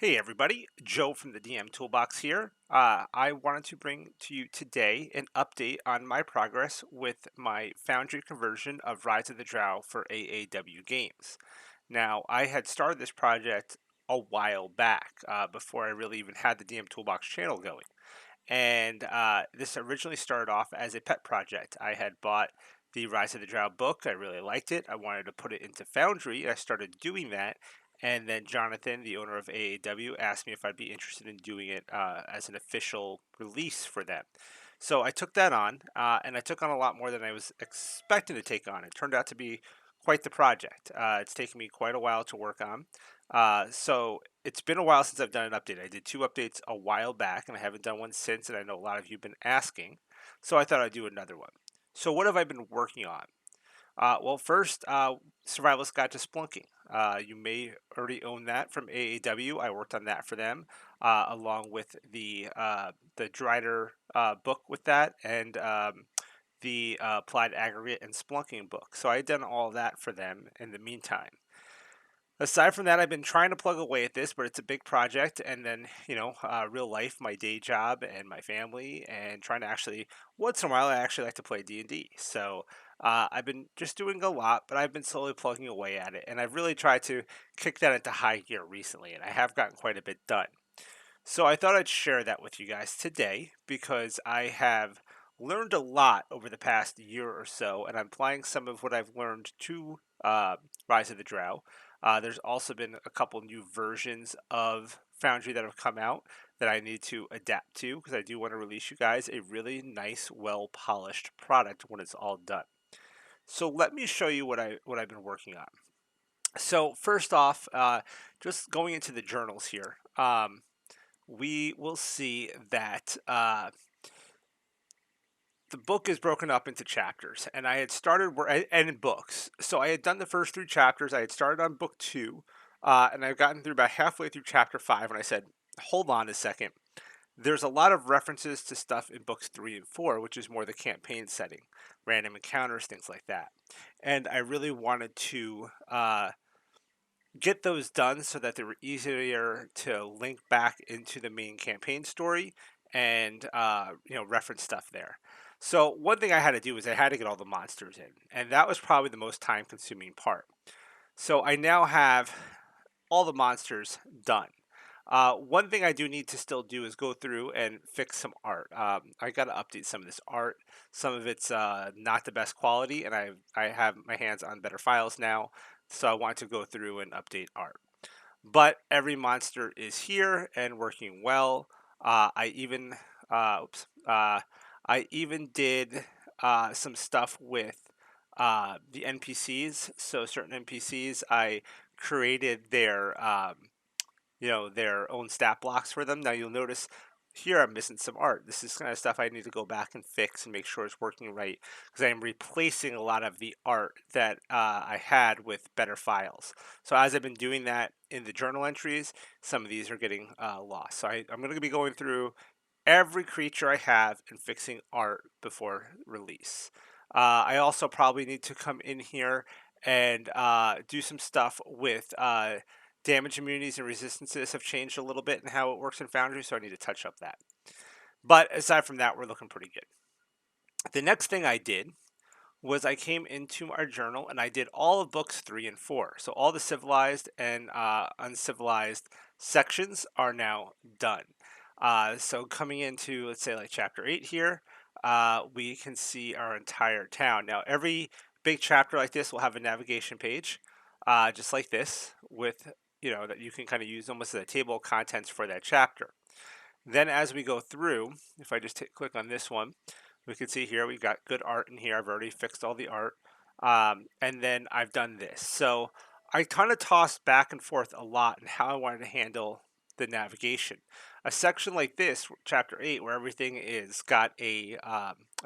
Hey everybody, Joe from the DM Toolbox here. I wanted to bring to you today an update on my progress with my Foundry conversion of Rise of the Drow for AAW games. Now, I had started this project a while back, before I really even had the DM Toolbox channel going. And this originally started off as a pet project. I had bought the Rise of the Drow book. I really liked it. I wanted to put it into Foundry. I started doing that. And then Jonathan, the owner of AAW, asked me if I'd be interested in doing it as an official release for them. So I took that on, and I took on a lot more than I was expecting to take on. It turned out to be quite the project. It's taken me quite a while to work on. So it's been a while since I've done an update. I did two updates a while back, and I haven't done one since, and I know a lot of you have been asking. So I thought I'd do another one. So what have I been working on? Well, first, Survivalist Guide to Splunking. You may already own that from AAW. I worked on that for them, along with the Drider book with that, and the Applied Aggregate and Splunking book. So I had done all that for them in the meantime. Aside from that, I've been trying to plug away at this, but it's a big project. And then, real life, my day job and my family, and trying to actually, once in a while, I actually like to play D&D. So I've been just doing a lot, but I've been slowly plugging away at it. And I've really tried to kick that into high gear recently, and I have gotten quite a bit done. So I thought I'd share that with you guys today because I have learned a lot over the past year or so, and I'm applying some of what I've learned to Rise of the Drow. There's also been a couple new versions of Foundry that have come out that I need to adapt to because I do want to release you guys a really nice, well polished product when it's all done. So let me show you what I've been working on. So first off, just going into the journals here. We will see that the book is broken up into chapters, and I had started and in books. So I had done the first three chapters. I had started on book two, and I've gotten through about halfway through chapter five, and I said, "Hold on a second. There's a lot of references to stuff in books three and four, which is more the campaign setting, random encounters, things like that. And I really wanted to get those done so that they were easier to link back into the main campaign story and reference stuff there. So one thing I had to do was I had to get all the monsters in, and that was probably the most time consuming part. So I now have all the monsters done. One thing I do need to still do is go through and fix some art. I got to update some of this art. Some of it's not the best quality, and I have my hands on better files now, so I want to go through and update art. But every monster is here and working well. Oops, I even did some stuff with the NPCs. So certain NPCs, I created their own stat blocks for them. Now you'll notice here I'm missing some art. This is kind of stuff I need to go back and fix and make sure it's working right because I am replacing a lot of the art that I had with better files. So as I've been doing that in the journal entries, some of these are getting lost. So I'm going to be going through every creature I have and fixing art before release. I also probably need to come in here and do some stuff with damage immunities and resistances have changed a little bit in how it works in Foundry, so I need to touch up that. But aside from that, we're looking pretty good. The next thing I did was I came into our journal and I did all of books three and four. So all the civilized and uncivilized sections are now done. So coming into, let's say, like chapter 8 here, we can see our entire town. Now, every big chapter like this will have a navigation page, just like this, with, that you can kind of use almost as a table of contents for that chapter. Then as we go through, if I just click on this one, we can see here we've got good art in here. I've already fixed all the art. And then I've done this. So I kind of tossed back and forth a lot in how I wanted to handle the navigation. A section like this, chapter 8, where everything is got a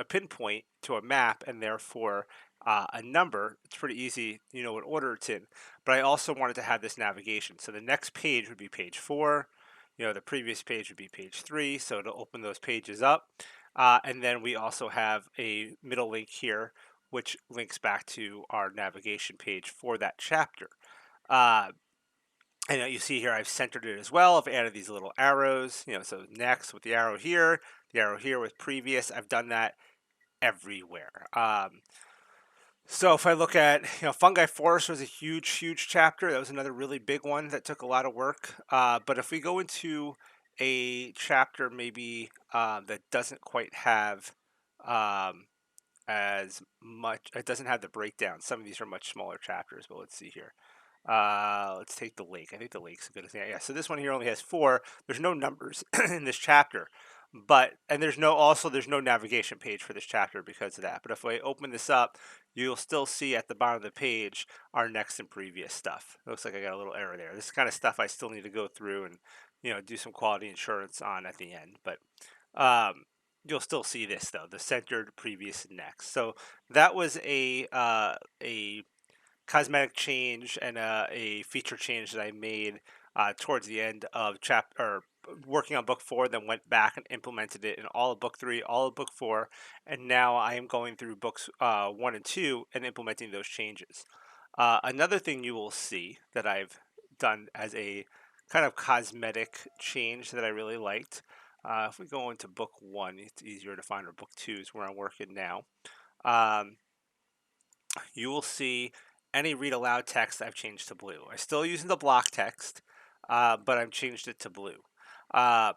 pinpoint to a map and therefore a number, it's pretty easy, what order it's in. But I also wanted to have this navigation. So the next page would be page 4. The previous page would be page 3. So to open those pages up. And then we also have a middle link here, which links back to our navigation page for that chapter. Uh, And you see here I've centered it as well. I've added these little arrows, so next with the arrow here with previous. I've done that everywhere. So if I look at, Fungi Forest was a huge, huge chapter. That was another really big one that took a lot of work. But if we go into a chapter maybe that doesn't quite have um, as much, it doesn't have the breakdown. Some of these are much smaller chapters, but let's see here. Let's take the lake. I think the lake's a good example. Yeah, so this one here only has 4. There's no numbers in this chapter, and there's no navigation page for this chapter because of that. But if I open this up, you'll still see at the bottom of the page our next and previous stuff. It looks like I got a little error there. This is kind of stuff I still need to go through and do some quality insurance on at the end. But um, you'll still see this though, the centered, previous, and next. So that was a cosmetic change and a feature change that I made towards the end of chapter, working on book 4, then went back and implemented it in all of book 3, all of book 4, and now I am going through books 1 and 2 and implementing those changes. Another thing you will see that I've done as a kind of cosmetic change that I really liked. If we go into book 1, it's easier to find, or book 2 is where I'm working now. Um, you will see any read aloud text I've changed to blue. I'm still using the block text, but I've changed it to blue. Uh,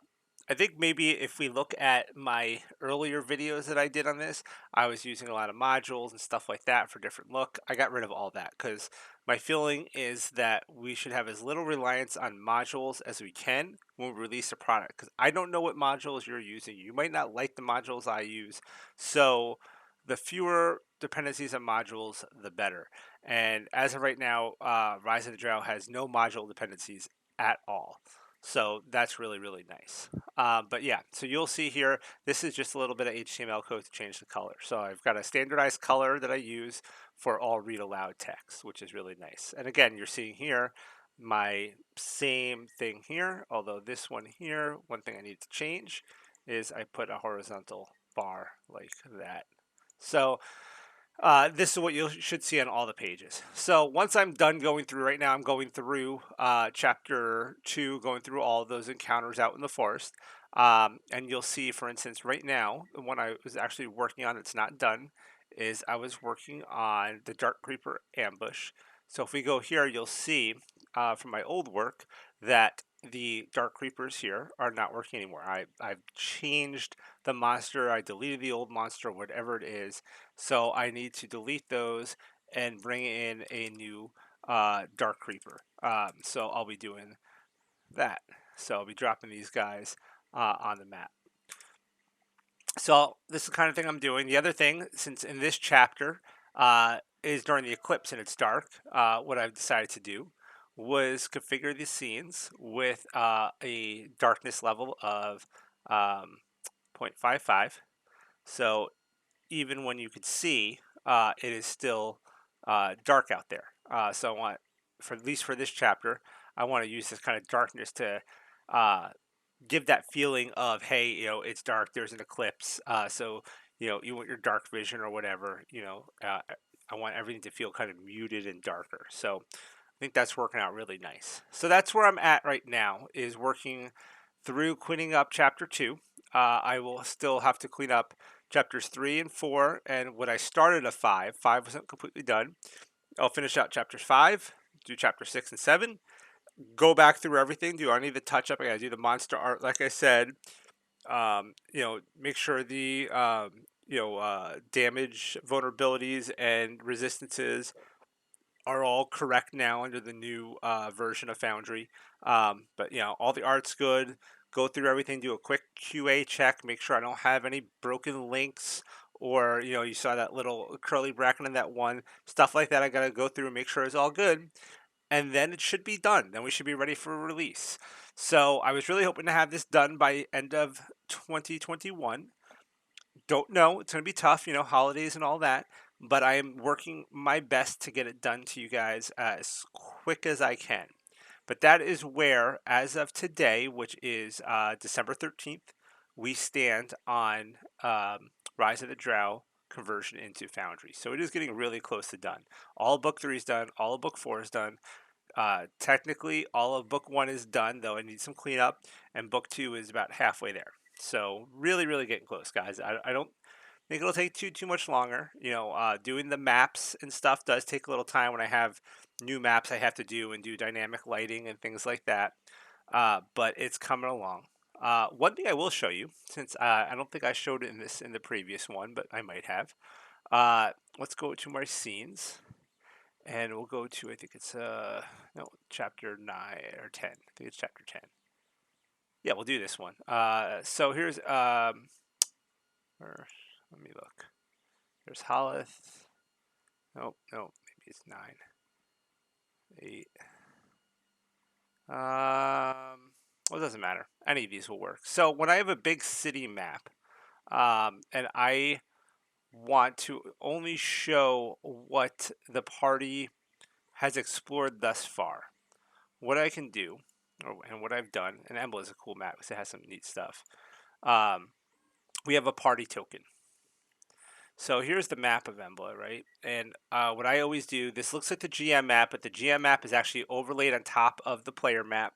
I think maybe if we look at my earlier videos that I did on this, I was using a lot of modules and stuff like that for different look. I got rid of all that because my feeling is that we should have as little reliance on modules as we can when we release a product. Because I don't know what modules you're using. You might not like the modules I use. So the fewer dependencies on modules, the better. And as of right now, Rise of the Drow has no module dependencies at all. So that's really, really nice. But yeah, so you'll see here, this is just a little bit of HTML code to change the color. So I've got a standardized color that I use for all read aloud text, which is really nice. And again, you're seeing here my same thing here, although this one here, one thing I need to change is I put a horizontal bar like that. So this is what you should see on all the pages. So once I'm done going through, right now I'm going through chapter 2, going through all of those encounters out in the forest. And you'll see, for instance, right now, the one I was actually working on that's not done is I was working on the Dark Creeper ambush. So if we go here, you'll see from my old work that the Dark Creepers here are not working anymore. I've changed the monster, I deleted the old monster, whatever it is. So I need to delete those and bring in a new Dark Creeper. So I'll be doing that. So I'll be dropping these guys on the map. So this is the kind of thing I'm doing. The other thing, since in this chapter is during the eclipse and it's dark, what I've decided to do was configure the scenes with a darkness level of 0.55. So even when you can see, it is still dark out there. So I want, for at least for this chapter, I want to use this kind of darkness to uh, give that feeling of, hey, it's dark, there's an eclipse. So you want your dark vision or whatever. I want everything to feel kind of muted and darker. So I think that's working out really nice. So that's where I'm at right now, is working through cleaning up chapter 2. I will still have to clean up chapters 3 and 4, and what I started at 5. 5 wasn't completely done. I'll finish out chapters 5, do chapter 6 and 7, go back through everything, do any of the touch up. I gotta do the monster art, like I said. Make sure the damage, vulnerabilities, and resistances are all correct now under the new version of Foundry. But all the art's good. Go through everything, do a quick QA check, make sure I don't have any broken links, or you saw that little curly bracket in that one, stuff like that. I gotta go through and make sure it's all good, and then it should be done. Then we should be ready for release. So I was really hoping to have this done by end of 2021. Don't know. It's going to be tough, holidays and all that. But I am working my best to get it done to you guys as quick as I can. But that is where, as of today, which is December 13th, we stand on Rise of the Drow conversion into Foundry. So it is getting really close to done. All of book 3 is done. All of book 4 is done. Technically, all of book 1 is done, though I need some cleanup, and book 2 is about halfway there. So really, really getting close, guys. I don't think it'll take too much longer. Doing the maps and stuff does take a little time when I have new maps I have to do and do dynamic lighting and things like that. But it's coming along. One thing I will show you, since I don't think I showed it in the previous one, but I might have. Let's go to my scenes, and we'll go to, I think it's no, chapter 9 or 10. I think it's chapter 10. Yeah, we'll do this one. So here's or let me look. There's Holith. No, maybe it's 9, 8. Well, it doesn't matter. Any of these will work. So when I have a big city map, and I want to only show what the party has explored thus far, what I can do, and what I've done, and Embla is a cool map because it has some neat stuff. We have a party token. So here's the map of Embla, right? And what I always do, this looks like the GM map, but the GM map is actually overlaid on top of the player map,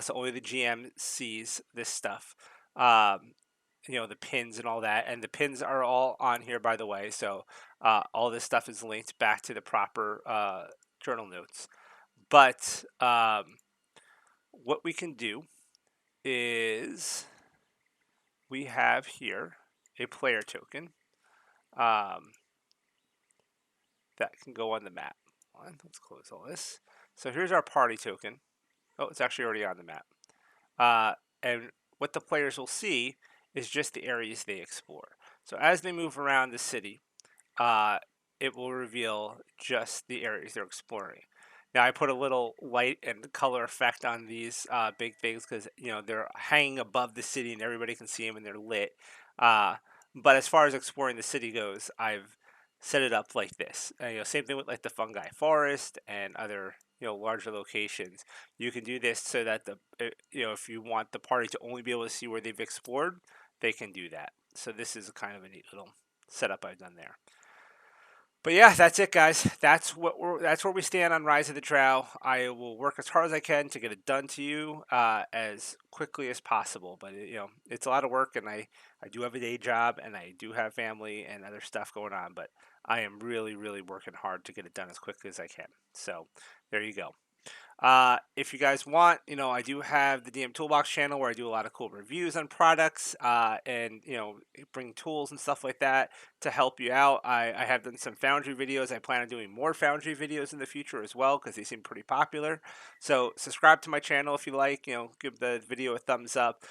so only the GM sees this stuff. The pins and all that, and the pins are all on here, by the way. So all this stuff is linked back to the proper journal notes. But what we can do is we have here a player token. That can go on the map. Let's close all this. So here's our party token. Oh, it's actually already on the map. And what the players will see is just the areas they explore. So as they move around the city, it will reveal just the areas they're exploring. Now I put a little light and color effect on these big things because they're hanging above the city and everybody can see them and they're lit. But as far as exploring the city goes, I've set it up like this. Same thing with like the fungi forest and other larger locations. You can do this so that if you want the party to only be able to see where they've explored, they can do that. So this is kind of a neat little setup I've done there. But yeah, that's it, guys. That's where we stand on Rise of the Drow. I will work as hard as I can to get it done to you as quickly as possible. But it's a lot of work, and I do have a day job, and I do have family and other stuff going on. But I am really, really working hard to get it done as quickly as I can. So there you go. If you guys want, I do have the DM Toolbox channel where I do a lot of cool reviews on products and, bring tools and stuff like that to help you out. I have done some Foundry videos. I plan on doing more Foundry videos in the future as well because they seem pretty popular. So subscribe to my channel if you like, give the video a thumbs up.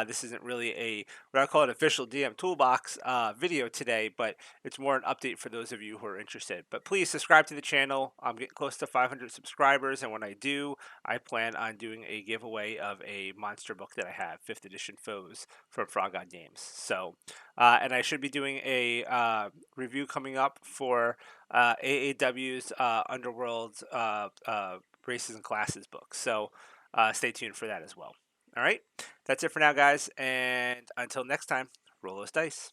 This isn't really what I call an official DM Toolbox video today, but it's more an update for those of you who are interested. But please subscribe to the channel. I'm getting close to 500 subscribers, and when I do, I plan on doing a giveaway of a monster book that I have, 5th edition Foes from Frog God Games. So, and I should be doing a review coming up for AAW's Underworld Races and Classes book. So stay tuned for that as well. All right, that's it for now, guys, and until next time, roll those dice.